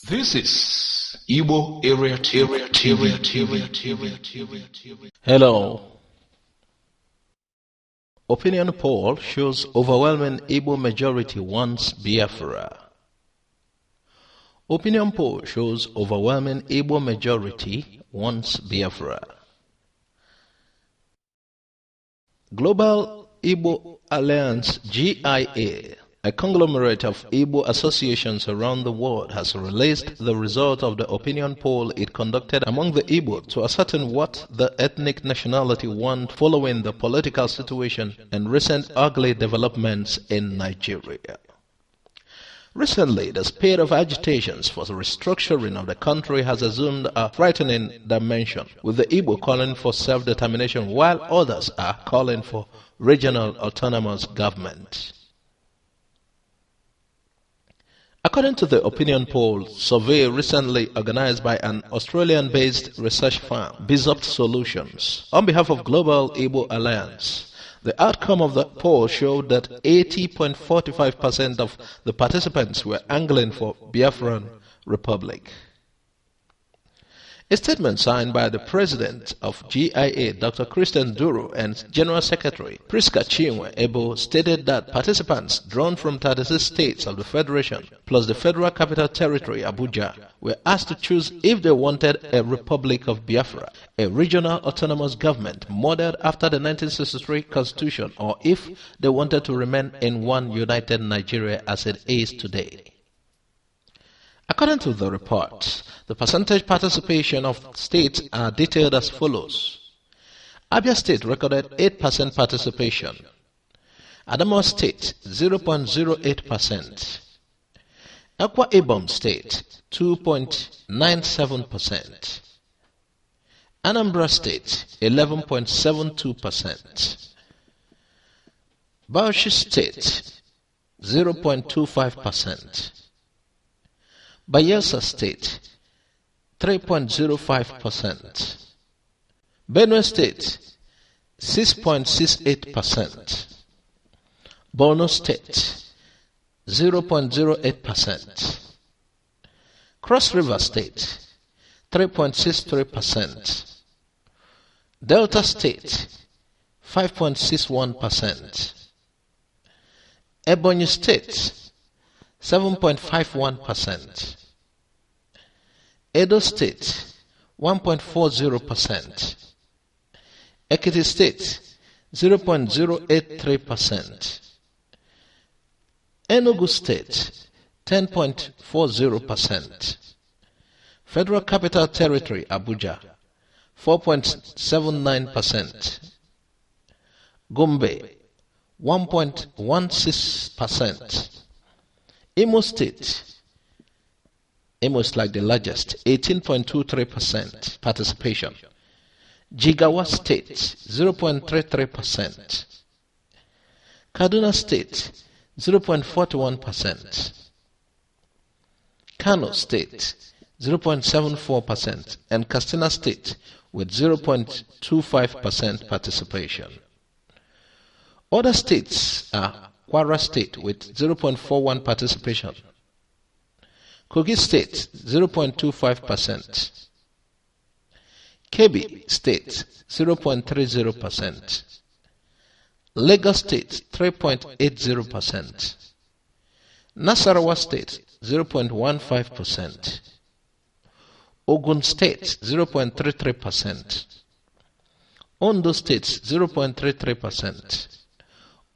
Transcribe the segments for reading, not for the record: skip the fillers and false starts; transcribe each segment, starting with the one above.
This is Igbo Area TV. Hello. Opinion poll shows overwhelming Igbo majority wants Biafra. Opinion poll shows overwhelming Igbo majority wants Biafra. Global Igbo Alliance GIA, a conglomerate of Igbo associations around the world, has released the result of the opinion poll it conducted among the Igbo to ascertain what the ethnic nationality want following the political situation and recent ugly developments in Nigeria. Recently, the spate of agitations for the restructuring of the country has assumed a frightening dimension, with the Igbo calling for self-determination while others are calling for regional autonomous government. According to the opinion poll survey recently organized by an Australian-based research firm, Bizopt Solutions, on behalf of Global Igbo Alliance, the outcome of the poll showed that 80.45% of the participants were angling for Biafran Republic. A statement signed by the president of GIA, Dr. Christian Duru, and General Secretary Priska Chinwe Ebo stated that participants drawn from 36 states of the Federation, plus the Federal Capital Territory, Abuja, were asked to choose if they wanted a Republic of Biafra, a regional autonomous government modeled after the 1963 Constitution, or if they wanted to remain in one united Nigeria as it is today. According to the report, the percentage participation of states are detailed as follows. Abia State recorded 8% participation. Adamawa State 0.08%. Akwa Ibom State 2.97%. Anambra State 11.72%. Bauchi State 0.25%. Bayelsa State 3.05%. Benue State 6.68%. Borno State 0.08%. Cross River State 3.63%. Delta State 5.61%. Ebonyi State 7.51%. Edo State 1.40%. Ekiti State 0.083%. Enugu State 10.40%. Federal Capital Territory Abuja 4.79%. Gombe 1.16%. Imo State, Imo is like the largest, 18.23% participation. Jigawa State, 0.33%. Kaduna State, 0.41%. Kano State, 0.74%. And Katsina State with 0.25% participation. Other states are Kwara State with 0.41% participation. Kogi State 0.25%. Kebbi State 0.30%. Lagos State 3.80%. Nasarawa State 0.15%. Ogun State 0.33%. Ondo State 0.33%.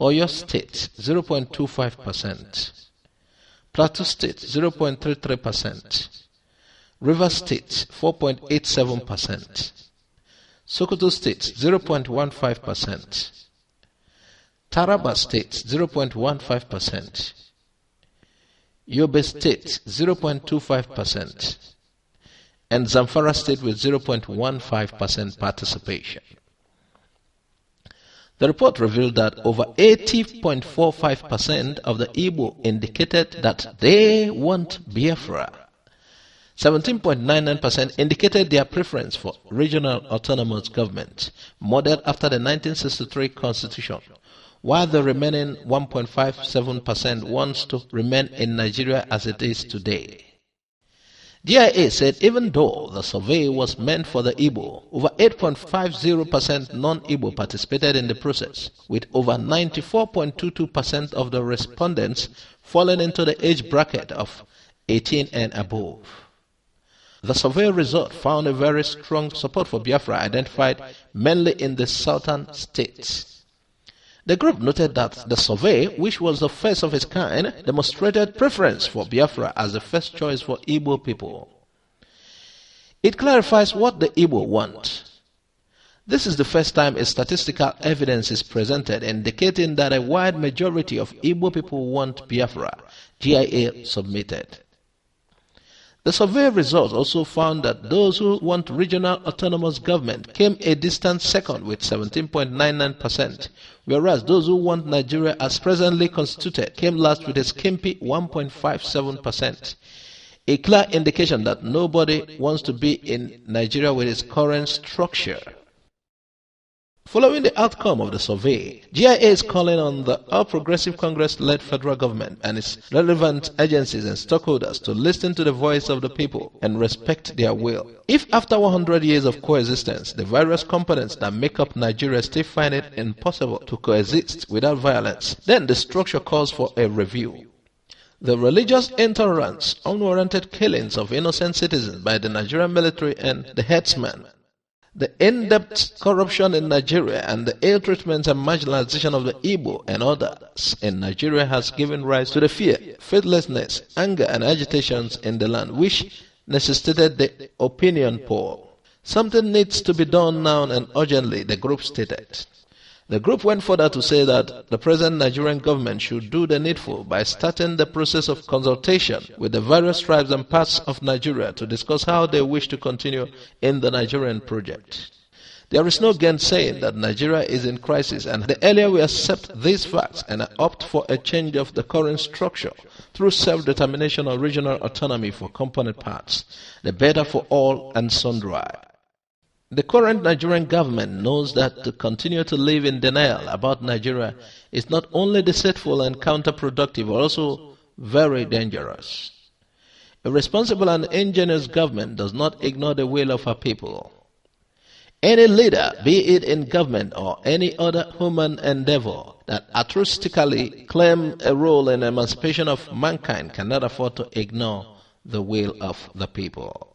Oyo State 0.25%. Plateau State 0.33%. River State 4.87%. Sokoto State 0.15%. Taraba State 0.15%. Yobe State 0.25%. And Zamfara State with 0.15% participation. The report revealed that over 80.45% of the Igbo indicated that they want Biafra. 17.99% indicated their preference for regional autonomous government, modeled after the 1963 Constitution, while the remaining 1.57% wants to remain in Nigeria as it is today. GIA said even though the survey was meant for the Igbo, over 8.50% non-Igbo participated in the process, with over 94.22% of the respondents falling into the age bracket of 18 and above. The survey result found a very strong support for Biafra identified mainly in the southern states. The group noted that the survey, which was the first of its kind, demonstrated preference for Biafra as the first choice for Igbo people. It clarifies what the Igbo want. This is the first time a statistical evidence is presented indicating that a wide majority of Igbo people want Biafra, GIA submitted. The survey results also found that those who want regional autonomous government came a distant second with 17.99%, whereas those who want Nigeria as presently constituted came last with a skimpy 1.57%, a clear indication that nobody wants to be in Nigeria with its current structure. Following the outcome of the survey, GIA is calling on the All Progressive Congress-led federal government and its relevant agencies and stockholders to listen to the voice of the people and respect their will. If after 100 years of coexistence, the various components that make up Nigeria still find it impossible to coexist without violence, then the structure calls for a review. The religious intolerance, unwarranted killings of innocent citizens by the Nigerian military and the headsmen, the in-depth corruption in Nigeria and the ill treatment and marginalization of the Igbo and others in Nigeria has given rise to the fear, faithlessness, anger and agitations in the land which necessitated the opinion poll. Something needs to be done now and urgently, the group stated. The group went further to say that the present Nigerian government should do the needful by starting the process of consultation with the various tribes and parts of Nigeria to discuss how they wish to continue in the Nigerian project. There is no gainsaying that Nigeria is in crisis, and the earlier we accept these facts and opt for a change of the current structure through self-determination or regional autonomy for component parts, the better for all and sundry. The current Nigerian government knows that to continue to live in denial about Nigeria is not only deceitful and counterproductive, but also very dangerous. A responsible and ingenious government does not ignore the will of her people. Any leader, be it in government or any other human endeavor, that altruistically claim a role in emancipation of mankind cannot afford to ignore the will of the people.